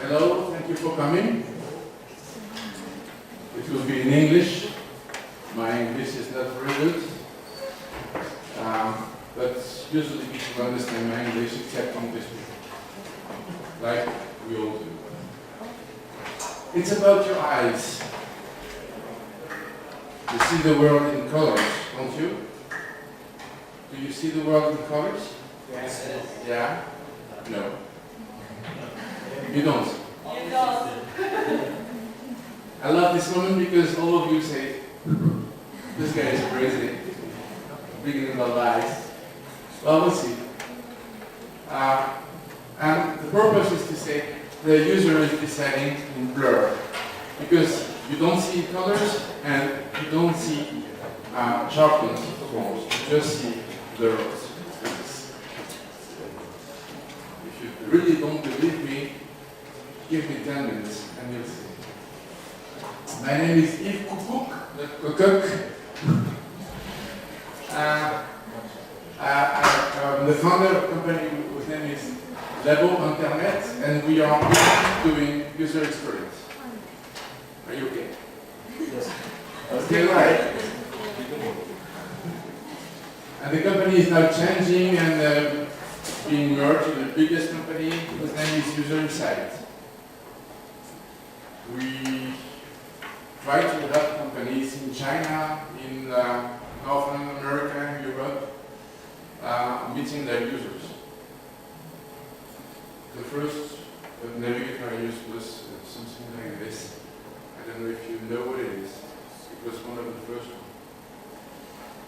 Hello, thank you for coming. It will be in English. My English is not very good. But usually people understand my English except English people. Like we all do. It's about your eyes. You see the world in colors, don't you? Do you see the world in colors? Yes. Yeah? No. You don't? You don't. I love this moment because all of you say, this guy is crazy. Bringing about lies. Well, we'll see. And the purpose is to say the user is deciding in blur. Because you don't see colors and you don't see sharpened forms. You just see blurs. If you really don't believe me, give me 10 minutes and you'll see. My name is Yves Koekkoek. I'm the founder of a company whose name is Labo Internet, and we are doing user experience. Are you okay? Yes. Okay, right. And the company is now changing and being merged with the biggest company whose name is User Insight. We try to help companies in China, in North America, in Europe, meeting their users. The first navigator I used was something like this. I don't know if you know what it is. It was one of the first ones.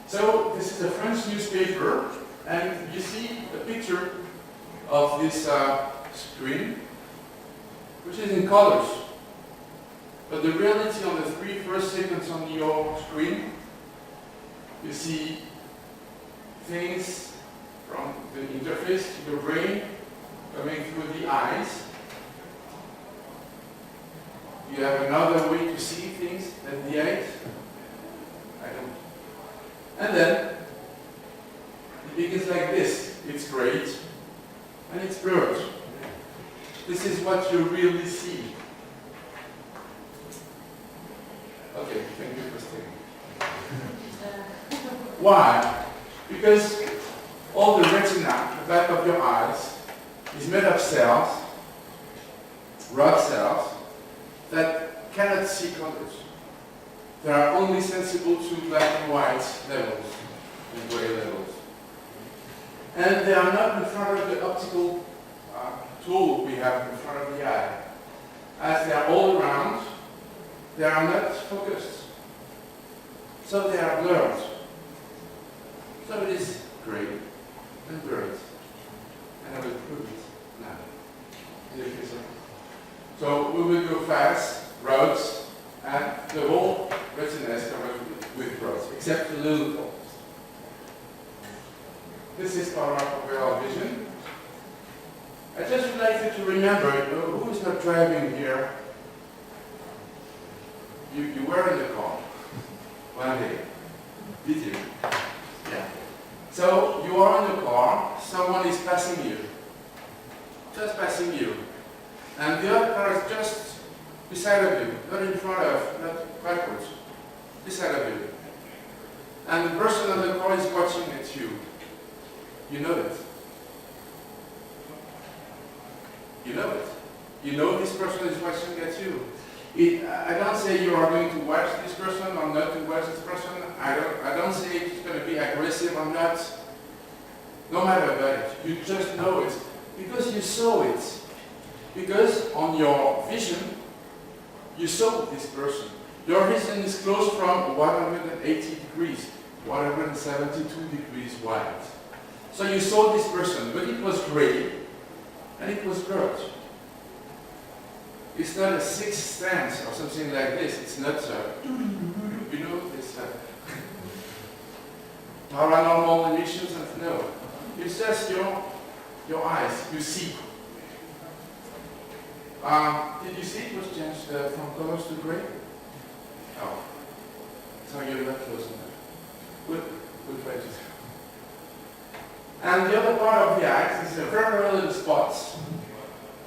So this is a French newspaper, and you see a picture of this screen, which is in colors. But the reality on the three first seconds on your screen, you see things from the interface to your brain coming through the eyes. You have another way to see things than the eyes. I don't. And then it begins like this. It's great and it's blurred. This is what you really see. Okay, thank you for staying. Why? Because all the retina, the back of your eyes, is made of cells, rod cells, that cannot see colors. They are only sensible to black and white levels and gray levels. And they are not in front of the optical tool we have in front of the eye. As they are all around, they are not focused. So they are blurred. So it is gray and blurred. And I will prove it now. So we will go fast, roads, and the whole retina is covered with roads, except the little dots. This is our vision. I just would like you to remember, who is not driving here? You were in the car one day, did you? Yeah. So you are in the car, someone is passing you, just passing you. And the other car is just beside of you, not in front of, not backwards, beside of you. And the person on the car is watching at you. You know it. You know it. You know this person is watching at you. I don't say you are going to watch this person or not to watch this person. I don't say it's going to be aggressive or not. No matter about it. You just know it. Because you saw it. Because on your vision, you saw this person. Your vision is close from 180 degrees, 172 degrees wide. So you saw this person, but it was gray and it was blurred. It's not a sixth sense or something like this. It's not, you know, this paranormal emissions. No, it's just your eyes. You see. Did you see it was changed from colors to gray? Oh, so you're not close enough. We'll try to. And the other part of the eyes is a very little spots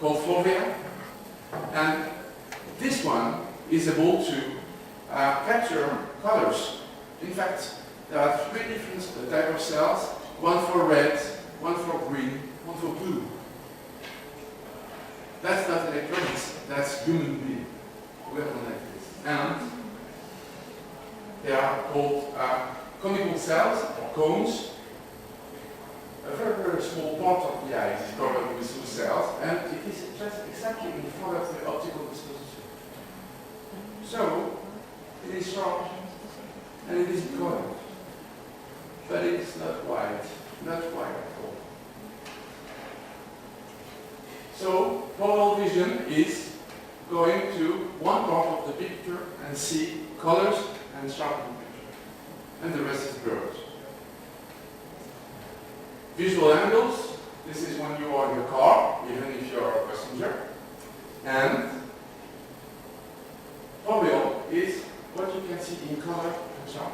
called fovea. And this one is able to capture colors. In fact, there are 3 different types of cells, one for red, one for green, one for blue. That's not electronics, that's human being. We are like this. And they are called conical cells, or cones. A very, very small part of the eye is covered with those cells, and it is just exactly in front of the optical disposition. So, it is sharp, and it is colored, but it is not white at all. So, total vision is going to one part of the picture and see colors and sharpen the picture, and the rest is blurred. Visual angles, this is when you are in your car, even if you are a passenger. And foveal is what you can see in color and sharp.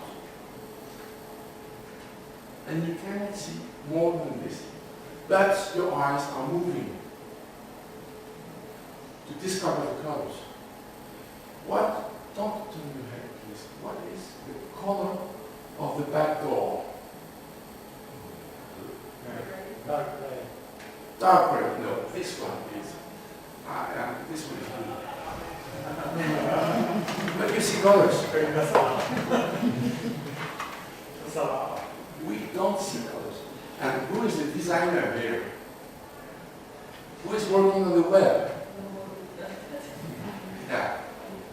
And you cannot see more than this. But your eyes are moving to discover the colors. Don't turn your head, please. What is the color of the back door? Dark gray. Dark gray, no, this one is. This one is blue. But you see colors. We don't see colors. And who is the designer here? Who is working on the web? Yeah,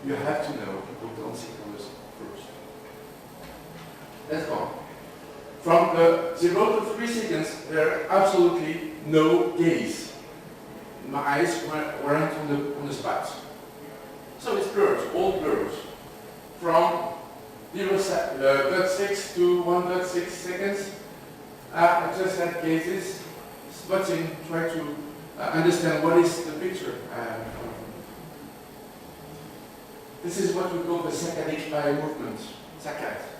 you have to know people don't see colors first. That's gone. From the 0 to 3 seconds, there are absolutely no gaze. My eyes weren't on the spot. So it's blurred, all blurs. From 0.6 to 1.6 seconds, I just had gazes, spotting, try to understand what is the picture. This is what we call the saccadic eye movement, saccade.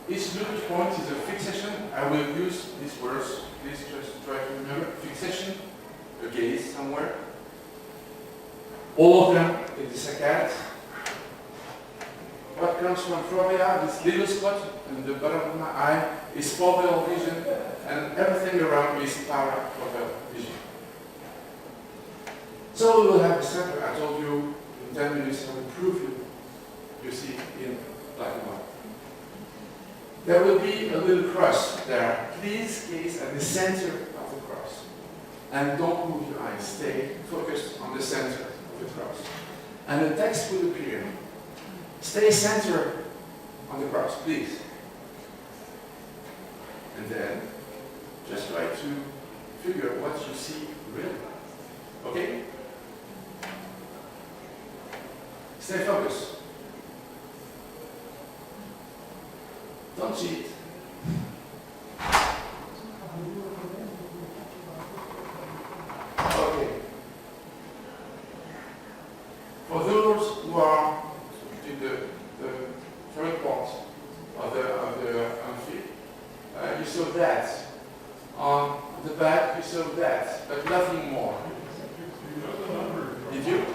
Each little point is a fixation. I will use these words. Please just try to remember. Fixation, a gaze somewhere. All of them is the saccade. What comes from fovea, this little spot in the bottom of my eye, is foveal vision, and everything around me is parafoveal vision. So we will have a center. I told you in 10 minutes I will prove you see in black and white. There will be a little cross there. Please gaze at the center of the cross. And don't move your eyes. Stay focused on the center of the cross. And the text will appear. Stay centered on the cross, please. And then just try to figure what you see really. Okay? Stay focused. Don't cheat. Okay. For those who are in the third part of the amphi, you saw that. On the back, you saw that, but nothing more. Did you?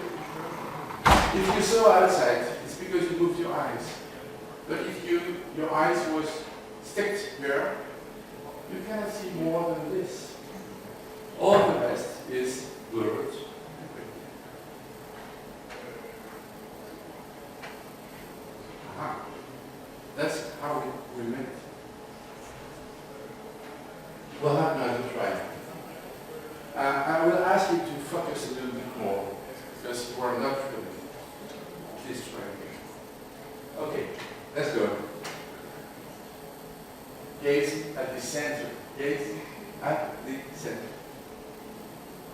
If you saw outside, it's because you moved your eyes. But if your eyes was sticked here, you cannot see more than this. All the rest is blurred. That's how we made it. We'll have another try. I will ask you to focus a little bit more, because you are not really. Please try again. Okay, let's go. Gaze at the center. Gaze at the center.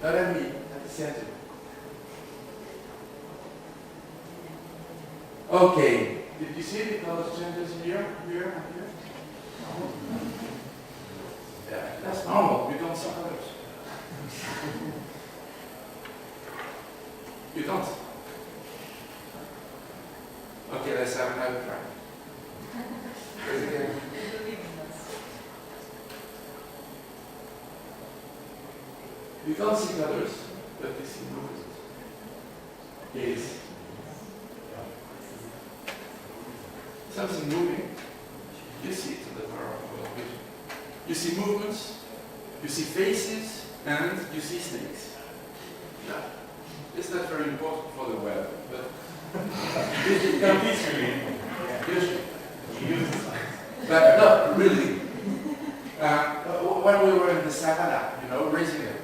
Not at me, at the center. Okay. Did you see the color changes here, here, and here? Yeah, that's normal. We don't see colors. You don't. Okay, let's have another try. Again. You don't see colors, but you see movement. Gaze. Something moving. You see it in the power of vision. You see movements, you see faces, and you see snakes. Yeah. It's not very important for the web, but usually. But no, really. When we were in the savannah, you know, raising it,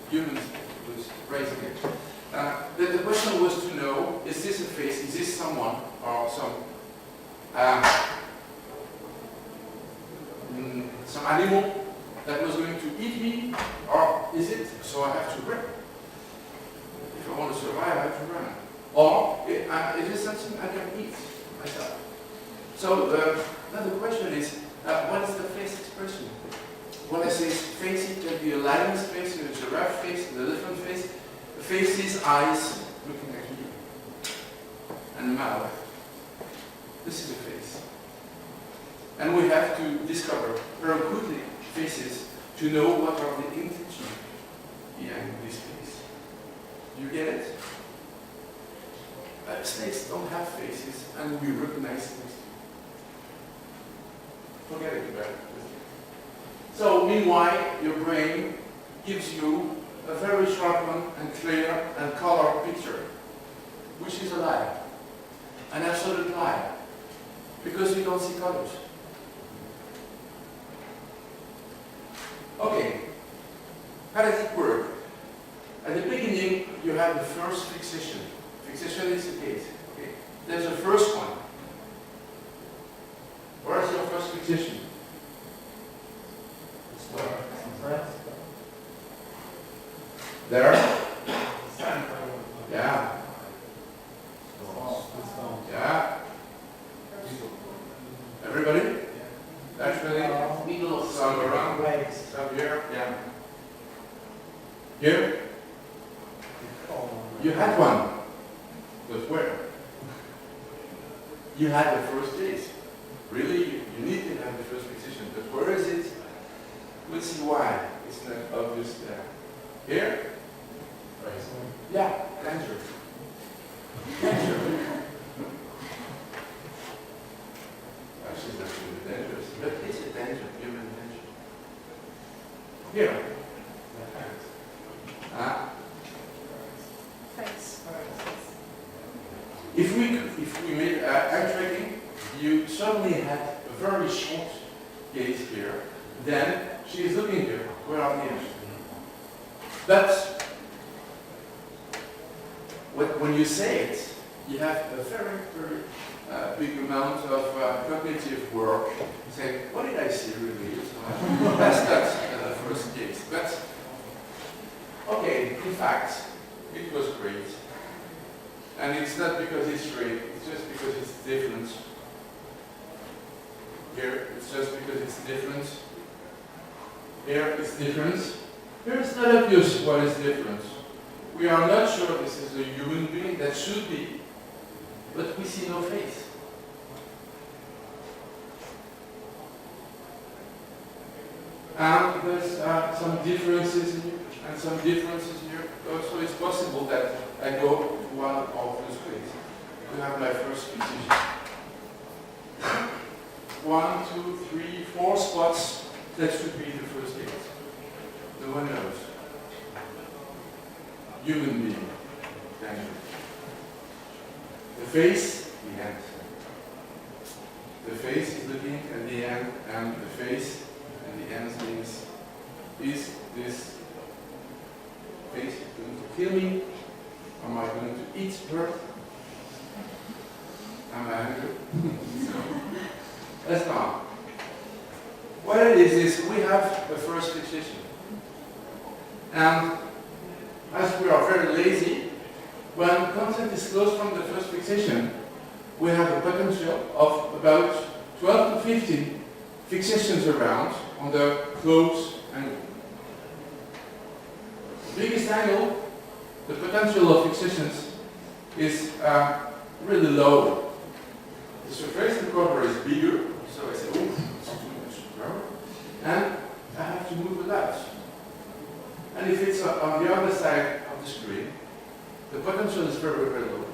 humans was raising it. The question was to know: is this a face? Is this someone or some animal that was going to eat me, or is it so I have to run? If I want to survive, I have to run. Or is it something I can eat myself? So now the question is, what is the face expression? When I say face, it can be a lion's face, a giraffe face, an elephant face. The face is eyes looking at you, and the mouth. This is a face. And we have to discover very quickly faces to know what are the intentions behind this face. You get it? Snakes don't have faces, and we recognize snakes. Forget it about it. So, meanwhile, your brain gives you a very sharpened and clear and colored picture, which is a lie, an absolute lie, because you don't see colors. Okay, how does it work? At the beginning, you have the first fixation. Fixation is the case. Okay, there's the first one. Where is your first fixation? There? Yeah. Yeah. Everybody? Actually, some around. Some here? Yeah. Here? You had one. But where? You had the first case. Really, you need to have the first fixation. But where is it? We'll see why. It's not obvious there. Here? Yeah, danger. Danger. Actually, that's really dangerous. But it's a danger, human danger. Here. The hand. Face. If we made eye tracking, you suddenly had a very short gaze here. Then she is looking here. Where are the eyes? But when you say it, you have a very, very big amount of cognitive work. Saying, what did I see really? So that's not the first case. But okay, in fact, it was great. And it's not because it's great, it's just because it's different. Here, it's just because it's different. Here, it's different. Here, it's not obvious what is different. We are not sure this is a human being, that should be, but we see no face. And there's some differences here, and some differences here. So it's possible that I go to one of those ways to have my first fixation. 1, 2, 3, 4 spots. That should be the first case. No one knows. Human being. Danger. The face, the hand. The face is looking at the hand, and the face and the hand means, is this face going to kill me? Am I going to eat her? Am I hungry? Let's go on. What it is we have the first fixation. And as we are very lazy, when content is close from the first fixation, we have a potential of about 12 to 15 fixations around on the close angle. The biggest angle, the potential of fixations is really low. The surface recovery is bigger, so I say, oh, it's too much power. And I have to move a lot. And if it's on the other side of the screen, the potential is very, very low.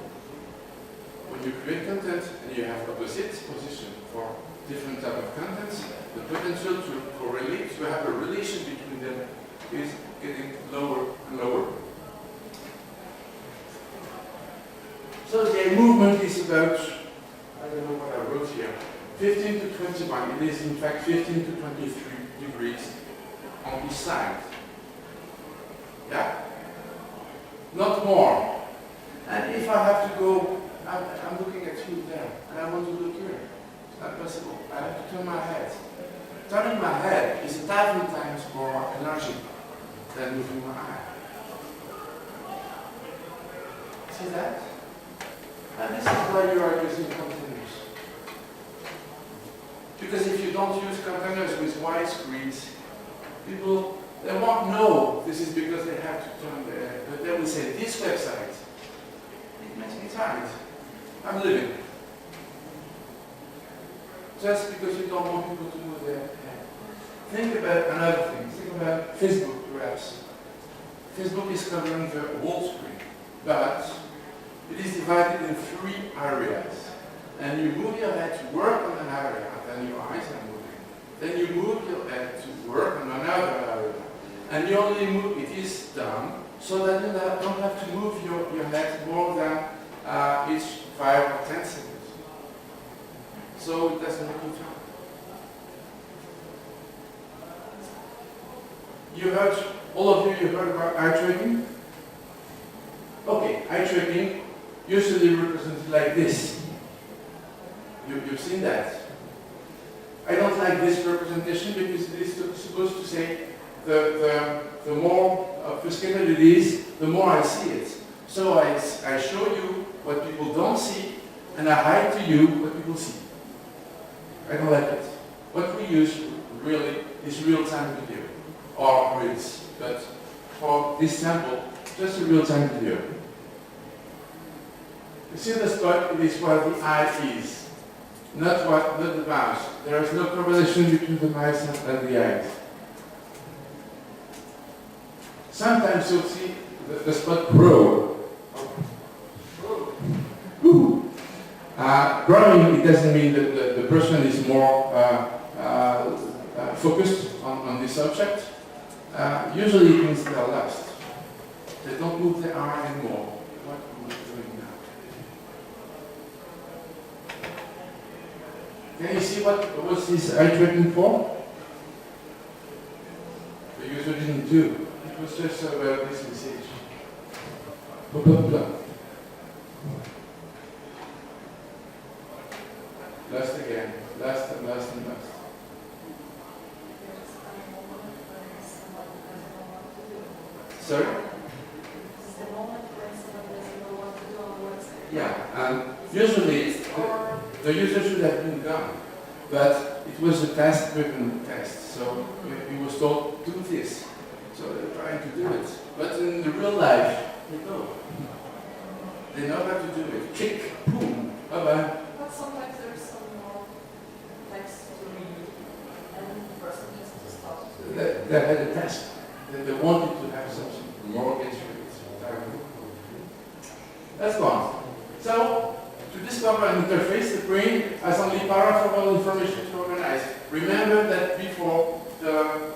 When you create content and you have opposite position for different type of contents, the potential to correlate, to have a relation between them is getting lower and lower. So the movement is about, I don't know what I wrote here, 15 to 21. It is in fact 15 to 23 degrees on each side. Yeah? Not more. And if I have to go, I'm looking at you there, and I want to look here. It's not possible. I have to turn my head. Turning my head is 1,000 times more energy than moving my eye. See that? And this is why you are using containers. Because if you don't use containers with wide screens, people, they won't know this is because they have to turn their, but they will say, this website, it makes me tired. I'm leaving. Just because you don't want people to move their head. Think about another thing. Think about Facebook, perhaps. Facebook is covering the whole screen, but it is divided in 3 areas. And you move your head to work on an area, then your eyes are moving. Then you move your head to work on another area. And you only move, it is done, so that you don't have to move your head more than each 5 or 10 seconds. So it doesn't make you tired. You heard, all of you heard about eye tracking? Okay, eye tracking usually represented like this. You've seen that. I don't like this representation because it is supposed to say the more obfuscated it is, the more I see it. So I show you what people don't see, and I hide to you what people see. I don't like it. What we use really is real-time video, or reels, but for this sample, just a real-time video. You see the spot, it is where the eye is, not the mouse. There is no correlation between the mouse and the eyes. Sometimes you'll see the spot grow. Growing, it doesn't mean that the person is more focused on this object. Usually it means they're lost. They don't move their eye anymore. What am I doing now? Can you see what was this eye tracking for? The user didn't do. It was just about this message. Blah, blah, blah. Last again, last and last and last. Sorry? Yeah, and usually the user should have been gone, but it was a task-driven test, so he was told, do this. So they're trying to do it. But in the real life, they know. They know how to do it. Click, boom, bye-bye. But sometimes there's some more text to read, and the person has to stop. They had a task. They wanted to have something more against it. That's gone. So, to discover an interface, the brain has only powerful information to organize. Remember that before the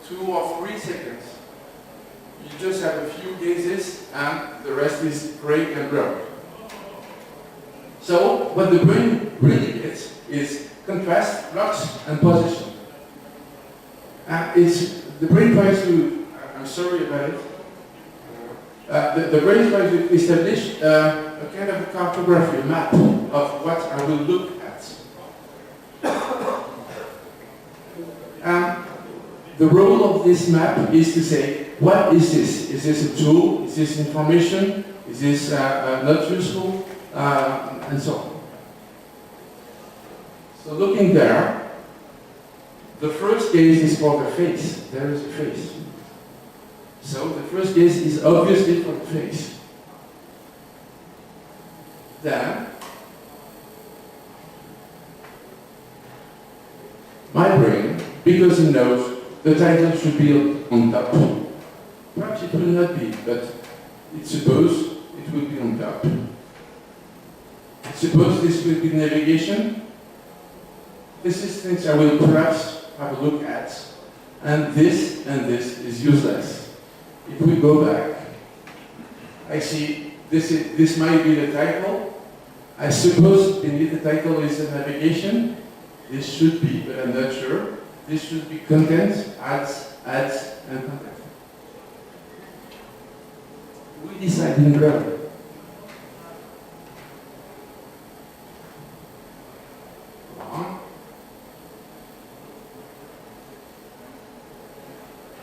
2 or 3 seconds, you just have a few gazes and the rest is gray and brown. So, what the brain really gets is contrast, blocks, and position. The brain tries to, I'm sorry about it, the brain tries to establish a kind of cartography, a map of what I will look at. The role of this map is to say, what is this? Is this a tool? Is this information? Is this not useful? And so on. So looking there, the first gaze is for the face. There is a face. So the first gaze is obviously for the face. Then, my brain, because it knows the title should be on top. Perhaps it will not be, but it's supposed it will be on top. Suppose this will be navigation. This is things I will perhaps have a look at. And this is useless. If we go back, I see this might be the title. I suppose beneath the title is the navigation. This should be, but I'm not sure. This should be content, ads, and content. We decide in grammar.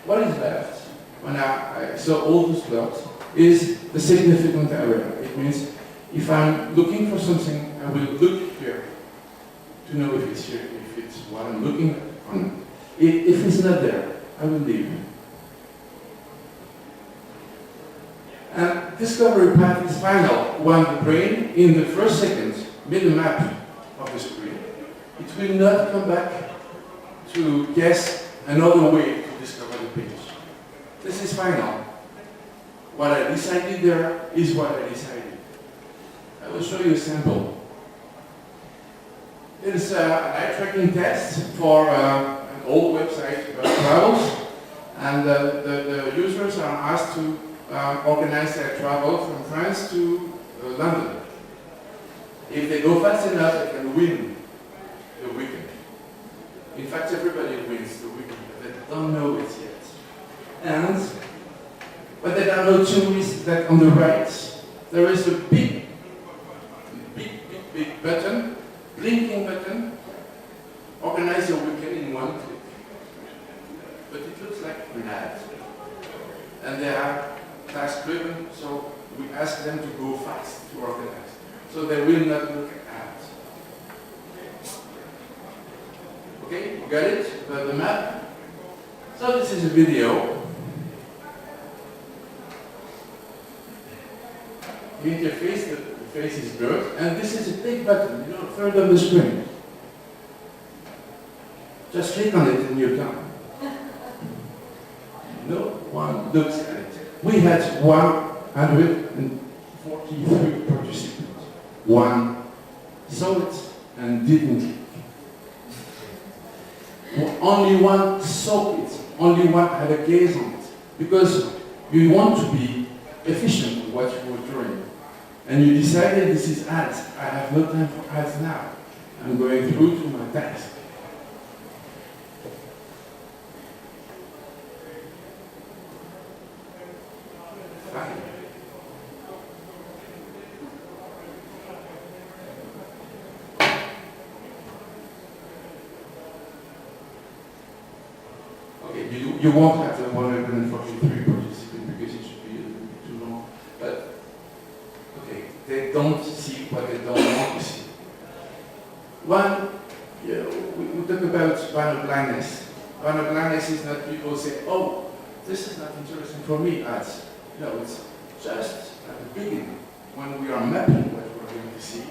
What is left when I saw all those blocks is the significant area. It means if I'm looking for something, I will look here to know if it's here, if it's what I'm looking on. If it's not there, I will leave. And discovery path is final when the brain, in the first second, made a map of the screen. It will not come back to guess another way to discover the page. This is final. What I decided there is what I decided. I will show you a sample. It is an eye tracking test for an old website about travels, and the users are asked to organize their travel from France to London. If they go fast enough, they can win the weekend. In fact, everybody wins the weekend, but they don't know it yet. And what they don't know too is that on the right, there is a big button, blinking button, organize your weekend in one click. But it looks like an ad. And they are task driven, so we ask them to go fast to organize. So they will not look at ads. Okay, you got it? About the map? So this is a video. The interface, the face is blurred, and this is a big button, third of the screen. Just click on it and you're done. No one looks at it. We had 143 participants. One saw it and didn't click. Only one saw it. Only one had a gaze on it. Because you want to be efficient with what you were doing. And you decided this is ads. I have no time for ads now. I'm going through to my task. Fine. Okay, you won't have the 143 participants because it should be a little bit too long. But okay, they don't see what they don't want to see. One, we talk about banner blindness. Banner blindness is not people say, oh, this is not interesting for me, ads. No, it's just at the beginning, when we are mapping what we're going to see,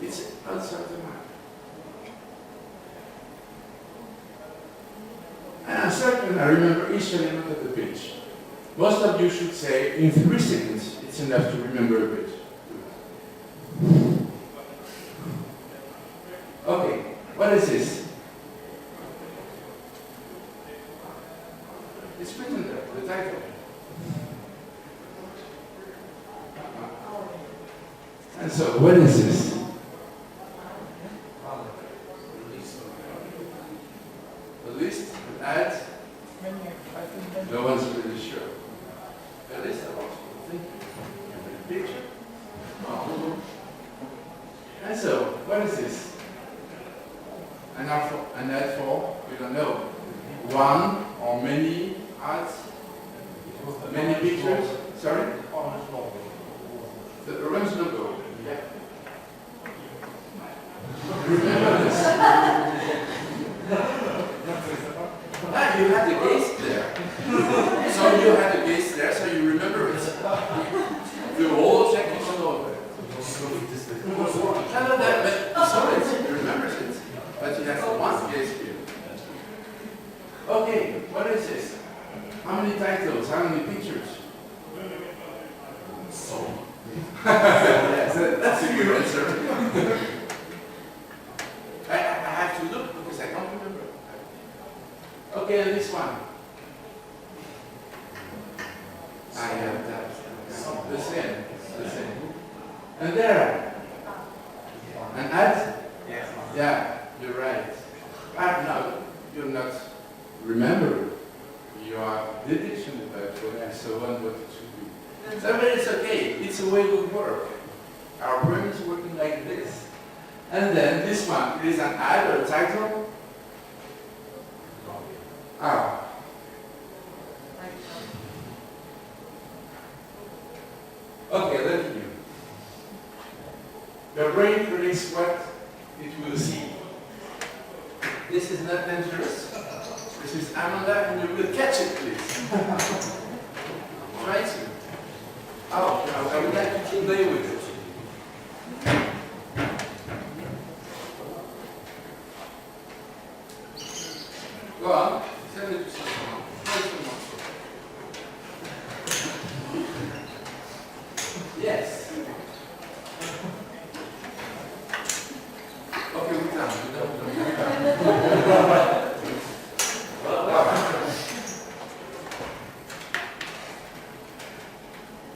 it's outside the map. And I'm certain I remember each element of the page. Most of you should say, in 3 seconds, it's enough to remember a page. Okay, what is this? It's written there, the title. And so, what is this? A list, an ad? No one's really sure. A list of what people think. A picture. Oh. And so, what is this? An ad for? We don't know. One or many ads? Many pictures? Sorry? The orange logo. Yeah. Remember this? You had the gaze there. So you had the gaze there, so you remember it. The whole checklist all over. None of that, but you saw it, you remember it. But you have one gaze here. Okay, Yes, that's a good answer. I have to look because I don't remember. Okay, this one. I have that. The same. The same. And there. And add? Yes. Yeah, you're right. But no, you're not remembering. You are the dictionary and so on what it should be. So but it's okay. It's a way we work. Our brain is working like this. And then this one is an add or a title. Ah. Okay, let's do. Your brain predicts what it will see. This is not dangerous. This is Amanda, and you will catch it, please. Try to. Oh, I would like to play with it. Go on. Send it to someone. Play someone. Yes. Okay, we're done.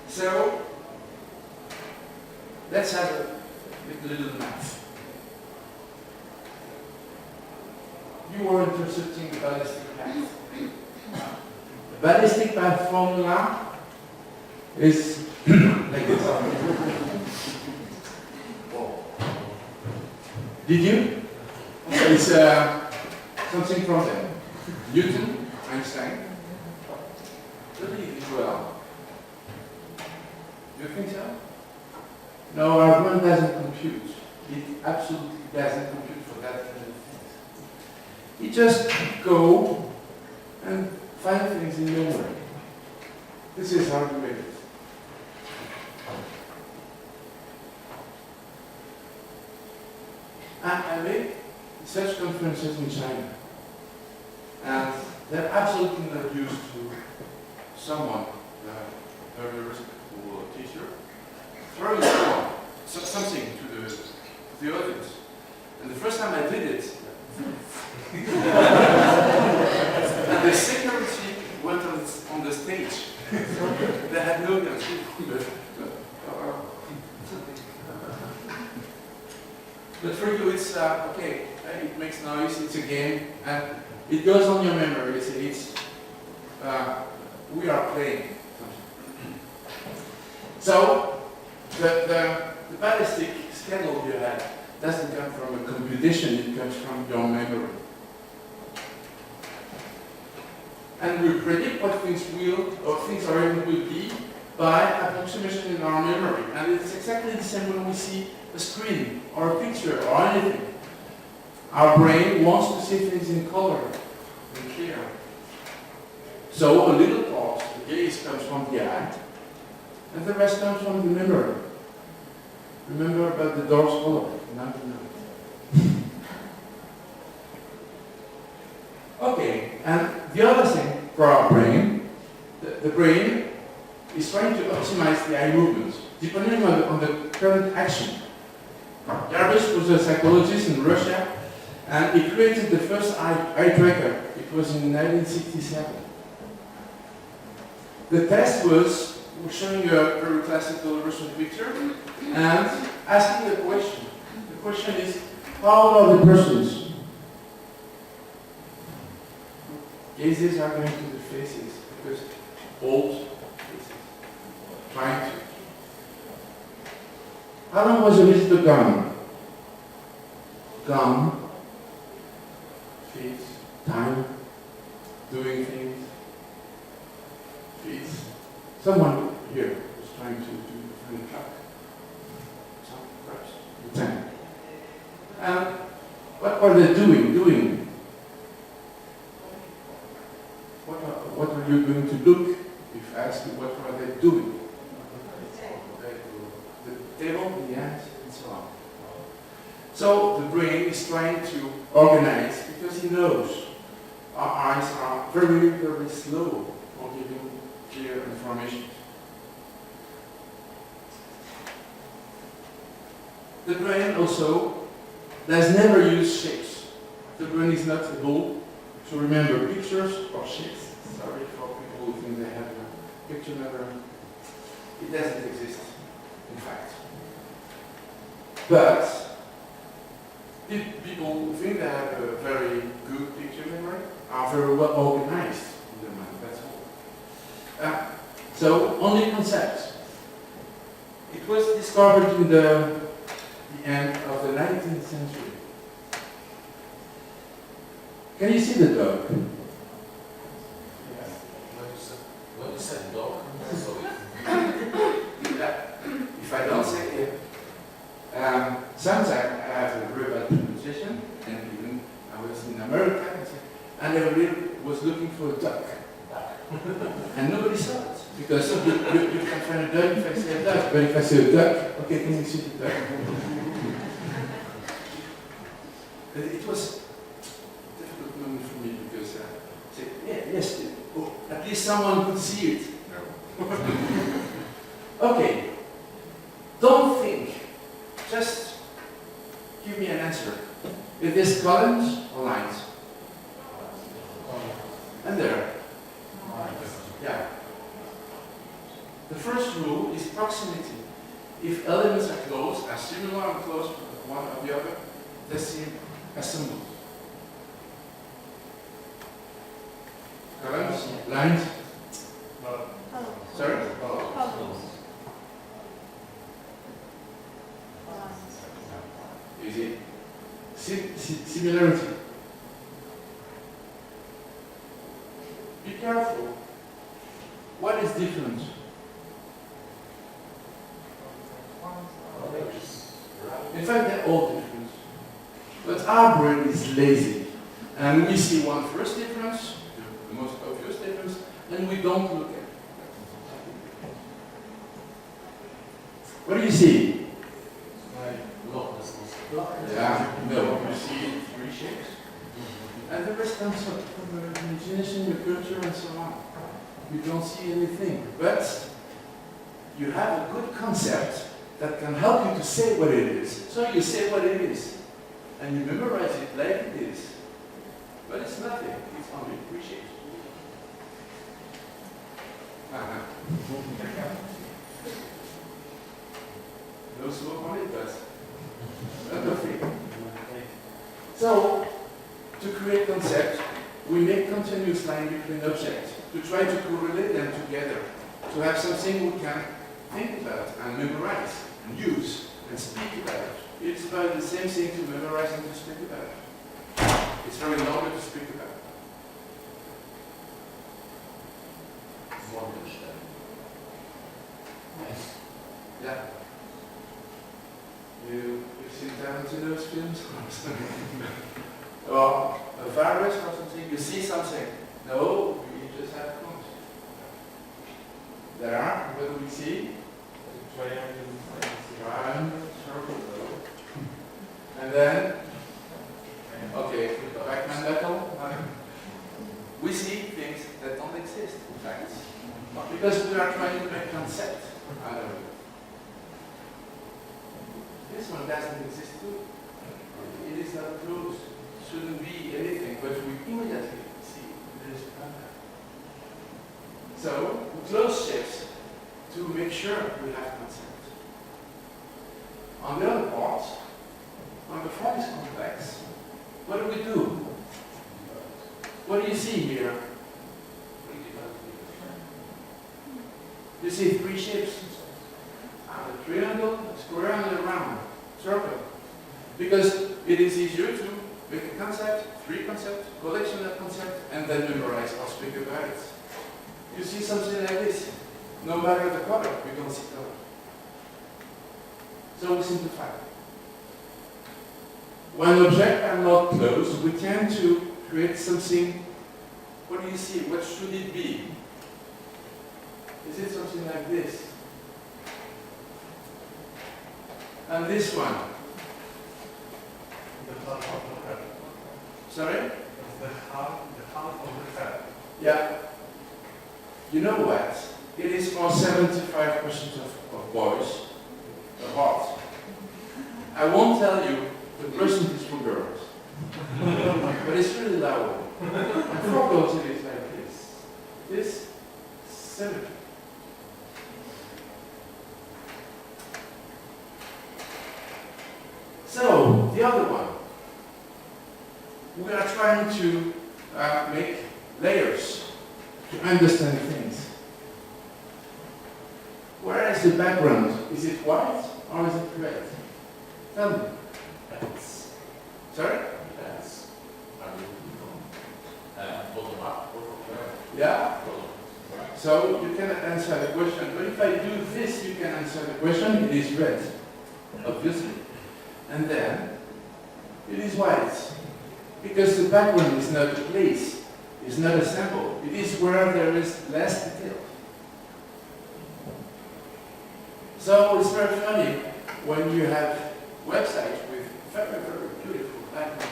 So, let's have a little math. You were interested in the ballistic path. The ballistic path formula is like this. Did you? It's something from them. Newton, Einstein. Believe it well. Do you think so? No, our brain doesn't compute. It absolutely doesn't compute for that kind of things. You just go and find things in memory. This is how you make it. I made such conferences in China, and they're absolutely not used to someone, a very respectful teacher, throwing something to the audience. And the first time I did it, and the security went on the stage. They had no guns. But for you, it's okay. It makes noise. It's a game, and it goes on your memory. It's we are playing. So the ballistic schedule you had doesn't come from a computation. It comes from your memory, and we predict what things will or things or even will be by approximation in our memory. And it's exactly the same when we see a screen or a picture or anything. Our brain wants to see things in color and clear. So a little part, the gaze comes from the eye, and the rest comes from the memory. Remember about the door's color? Not tonight. Okay, and the other thing for our brain, the brain is trying to optimize the eye movements, depending on the current action. Jarvis was a psychologist in Russia, and he created the first eye tracker. It was in 1967. The test was showing you a very classical Russian picture and asking a question. The question is, how old are the persons? Gazes are going to the faces, because old faces. Trying to. How long was the visitor gone? Gone. Feet. Time. Doing things. Feet. Someone here was trying to find a truck. Some perhaps. The tank. And what are they doing? What are you going to look if asked what are they doing? The table, the ants, and so on. So the brain is trying to organize because he knows our eyes are very, very slow for giving clear information. The brain also does never use shapes. The brain is not able to remember pictures or shapes. Sorry for people who think they have a picture memory. It doesn't exist, in fact. But people who think they have a very good picture memory are very well organized in their mind, that's all. So, only concepts. It was discovered in the end of the 19th century. Can you see the dog? Yes. When you said dog, If I don't say it, sometimes I have a very bad pronunciation, and even I was in America, and I really was looking for a duck. And nobody saw it, because you can find a duck if I say a duck, but if I say a duck, okay, can you see the duck? It was a difficult moment for me, because I said, yeah, yes, oh, at least someone could see it. Okay, don't think, just give me an answer. Is this columns or lines? And there. Yeah. The first rule is proximity. If elements are close, are similar and close one or the other, they seem assembled. Columns, lines. Sorry? Easy. Similarity. Be careful. What is different? In fact, they're all different. But our brain is lazy. And we see one first difference, the most obvious difference, and we don't look at it. What do you see? Yeah, no, you see three shapes. And the rest comes from your imagination, your culture, and so on. You don't see anything, but you have a good concept that can help you to say what it is. So you say what it is, and you memorize it like it is. But it's nothing, it's only three shapes. No smoke on it, but nothing. So, to create concepts, we make continuous line between objects, to try to correlate them together, to have something we can think about and memorize and use and speak about. It's about the same thing to memorize and to speak about. It's very longer to speak about. Yeah. You've seen Tarantino's films? Or a virus or something, you see something. No, we just have clues. There are, what do we see? Triangle, circle. And then, okay, Pac-Man battle. We see things that don't exist, in fact. Because we are trying to make concept out of it. This one doesn't exist too. It is not closed. Shouldn't be anything, but we immediately see there is a contact. So we close shapes to make sure we have concept. On the other part, when the form is complex, what do we do? What do you see here? You see three shapes. A triangle, a square, and a round circle. Because it is easier to make a concept, three concepts, collection of concepts, and then memorize or speak about it. You see something like this. No matter the color, we don't see color. So we simplify. When objects are not closed, we tend to create something. What do you see? What should it be? Is it something like this? And this one. The half of the head. Sorry? The half of the head. Yeah. You know what? It is for 75% of boys, the heart. I won't tell you the percentage for girls, but it's really low. And for girls it is like this. This 70. So, the other one. We are trying to make layers to understand things. Where is the background? Is it white or is it red? Tell me. Depends. Sorry? Depends. I mean, bottom up or Yeah? bottom. So you can answer the question. But if I do this, you can answer the question. It is red, obviously. And then it is white. Because the background is not a place, it's not a sample. It is where there is less detail. So it's very funny when you have websites with very, very beautiful backgrounds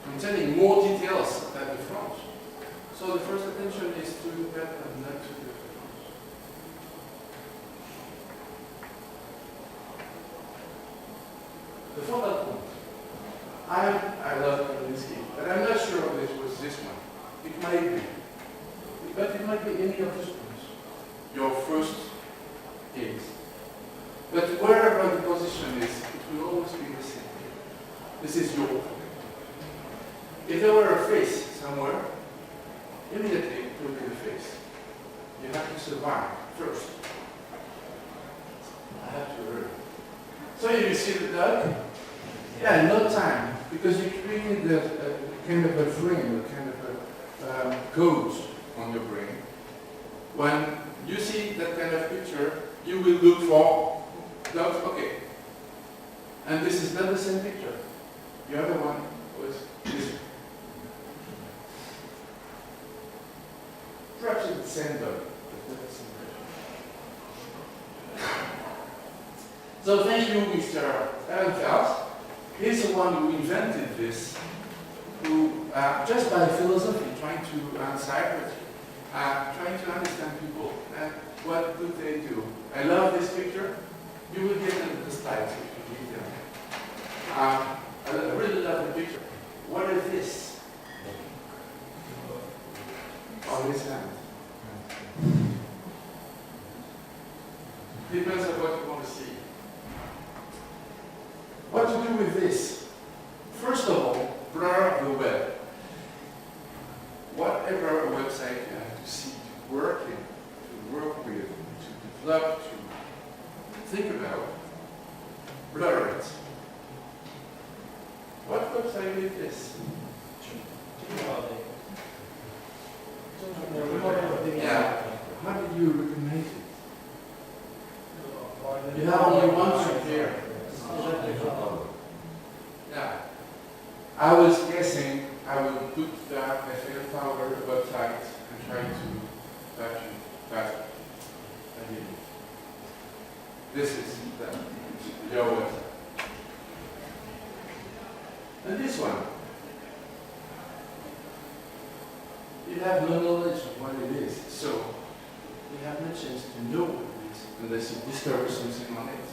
containing more details than the front. So the first attention is to the background, not to the front. The photo point. I love Kaminsky, but I'm not sure if this was this one. It might be. But it might be any of these ones. Your first gaze. But wherever the position is, it will always be the same. This is your point. If there were a face somewhere, immediately look at the face. You have to survive first. I have to learn. So you see the dog? Yeah, no time, because you created a kind of a frame, a kind of a code on your brain. When you see that kind of picture, you will look for dogs. Okay. And this is not the same picture. The other one was this. Perhaps it's the same dog, but not the same picture. So thank you, Mr. Ehrenfeld. He's the one who invented this, who, just by philosophy, trying to psychology, trying to understand people, and what do they do. I love this picture. You will get into the slides if you read them. I really love the picture. What is this? On his hand. Depends on what you want to see. What to do with this? First of all, blur the web. Whatever a website you have to see, to work in, to work with, to develop, to think about, blur it. What website is this? Yeah. How did you recognize it? You have only one trick here. Yeah. I was guessing I would put that Eiffel Tower website and try to touch it faster. I didn't. This is your website. And this one. You have no knowledge of what it is, so you have no chance to know what it is unless you discover something on it.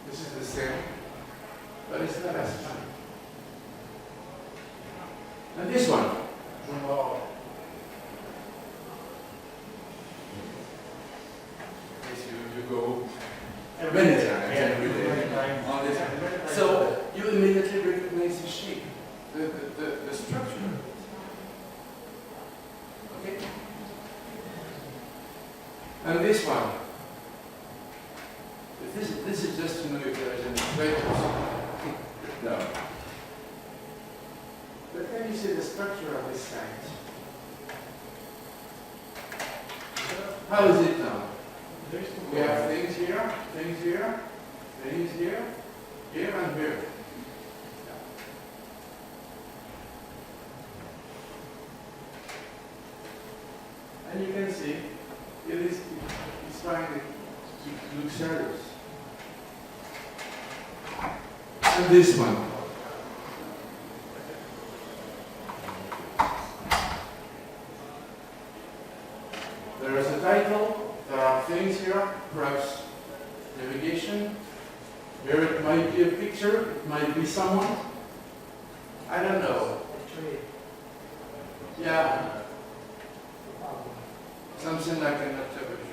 This is the same, but it's not as fun. And this one. Yes, you go many times every day on this. So you immediately recognize the shape, the structure. Okay? And this one. This is just to know if there is any traitors. No. But can you see the structure of this site? How is it now? We have things here, things here, things here, here and here. And you can see it's trying to look serious. And this one. There is a title, there are things here, perhaps navigation. Here it might be a picture, it might be someone. I don't know. Yeah, something like an observatory.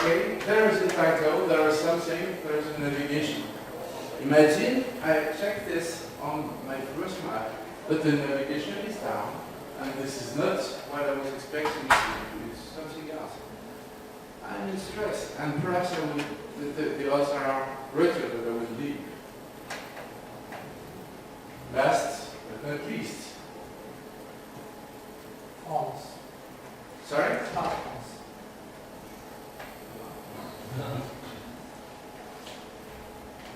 Okay, there is a title, there is something, there is a navigation. Imagine I check this on my first map, but the navigation is down, and this is not what I was expecting to do, it's something else. I'm in stress, and perhaps I will, the odds are greater that I will leave. Last but not least. Fonts. Sorry? Smartphones.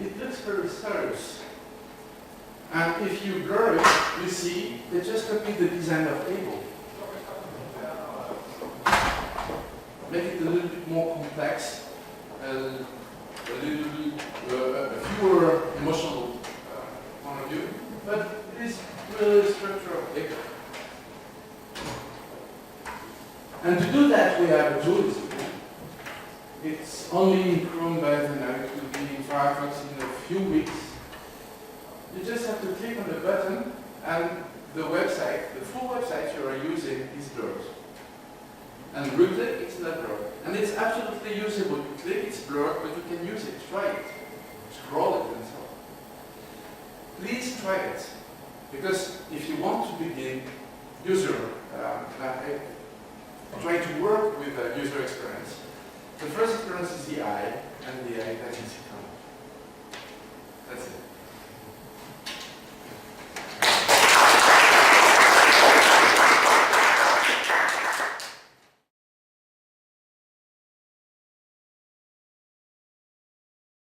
It looks very serious. And if you blur it, you see, they just copy the design of cable. Make it a little bit more complex, a little bit, fewer emotional point of view, but it is really structural cable. And to do that, we have a tool. It's only in Chrome by the night. It will be in Firefox in a few weeks. You just have to click on the button, and the website, the full website you are using, is blurred. And re-click, it's not blurred. And it's absolutely usable. You click, it's blurred, but you can use it. Try it. Scroll it and so on. Please try it. Because if you want to begin try to work with a user experience, the first experience is the eye, and the eye doesn't come. That's it.